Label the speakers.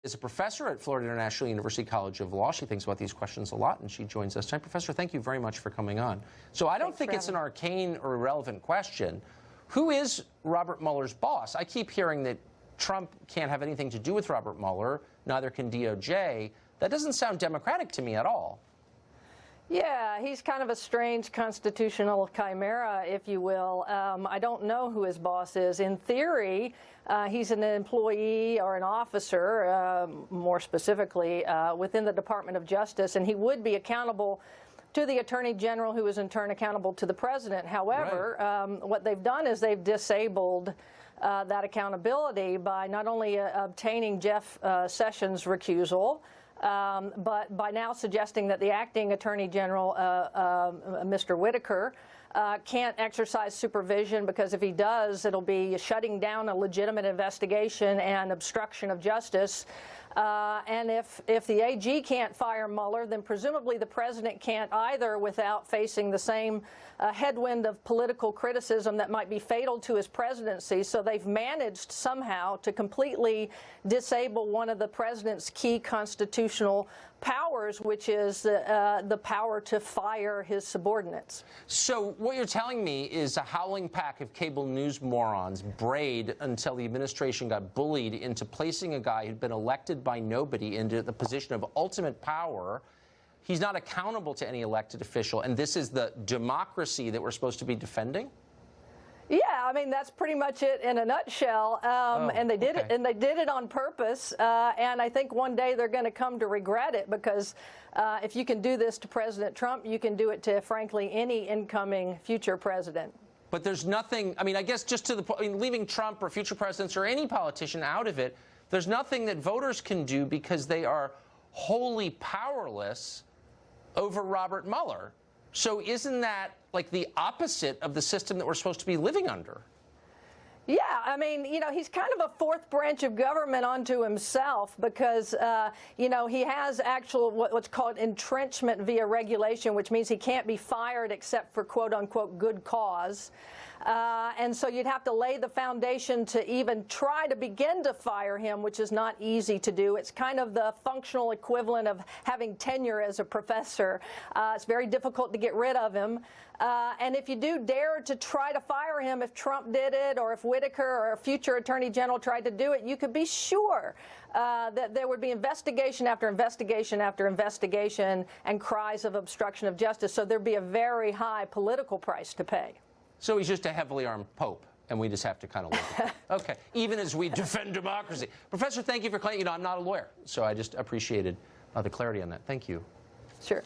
Speaker 1: is a professor at Florida International University College of Law. She thinks about these questions a lot, and she joins us tonight. Professor, thank you very much for coming on. So I don't think it's an arcane or irrelevant question. Who is Robert Mueller's boss? I keep hearing that Trump can't have anything to do with Robert Mueller, neither can DOJ. That doesn't sound democratic to me at all.
Speaker 2: Yeah, he's kind of a strange constitutional chimera, if you will. I don't know who his boss is. In theory, he's an employee or an officer, more specifically, within the Department of Justice, and he would be accountable to the Attorney General, who is in turn accountable to the President. However, what they've done is they've disabled that accountability by not only obtaining Jeff Sessions' recusal, but by now suggesting that the acting Attorney General, Mr. Whitaker, can't exercise supervision, because if he does, it'll be shutting down a legitimate investigation and obstruction of justice. And if the AG can't fire Mueller, then presumably the President can't either, without facing the same headwind of political criticism that might be fatal to his presidency. So they've managed somehow to completely disable one of the President's key constitutional powers, which is the power to fire his subordinates. So
Speaker 1: what you're telling me is a howling pack of cable news morons brayed until the administration got bullied into placing a guy who'd been elected by nobody into the position of ultimate power. He's not accountable to any elected official, and this is the democracy that we're supposed to be defending?
Speaker 2: Yeah, I mean, that's pretty much it in a nutshell. And they did it, and they did it on purpose. And I think one day they're going to come to regret it, because if you can do this to President Trump, you can do it to, frankly, any incoming future president.
Speaker 1: But there's nothing, I mean, I guess just to the point, I mean, leaving Trump or future presidents or any politician out of it, there's nothing that voters can do, because they are wholly powerless over Robert Mueller. So isn't that like the opposite of the system that we're supposed to be living under?
Speaker 2: Yeah, I mean, you know, he's kind of a fourth branch of government unto himself, because, you know, he has actual what's called entrenchment via regulation, which means he can't be fired except for quote-unquote good cause. And so you'd have to lay the foundation to even try to begin to fire him, which is not easy to do. It's kind of the functional equivalent of having tenure as a professor. It's very difficult to get rid of him. And if you do dare to try to fire him, if Trump did it, or if Whitaker or a future Attorney General tried to do it, you could be sure that there would be investigation after investigation after investigation and cries of obstruction of justice. So there'd be a very high political price to pay.
Speaker 1: So he's just a heavily armed pope, and we just have to kind of look at it. Okay, even as we defend democracy. Professor, thank you for claiming. You know, I'm not a lawyer, so I just appreciated the clarity on that. Thank you.
Speaker 2: Sure.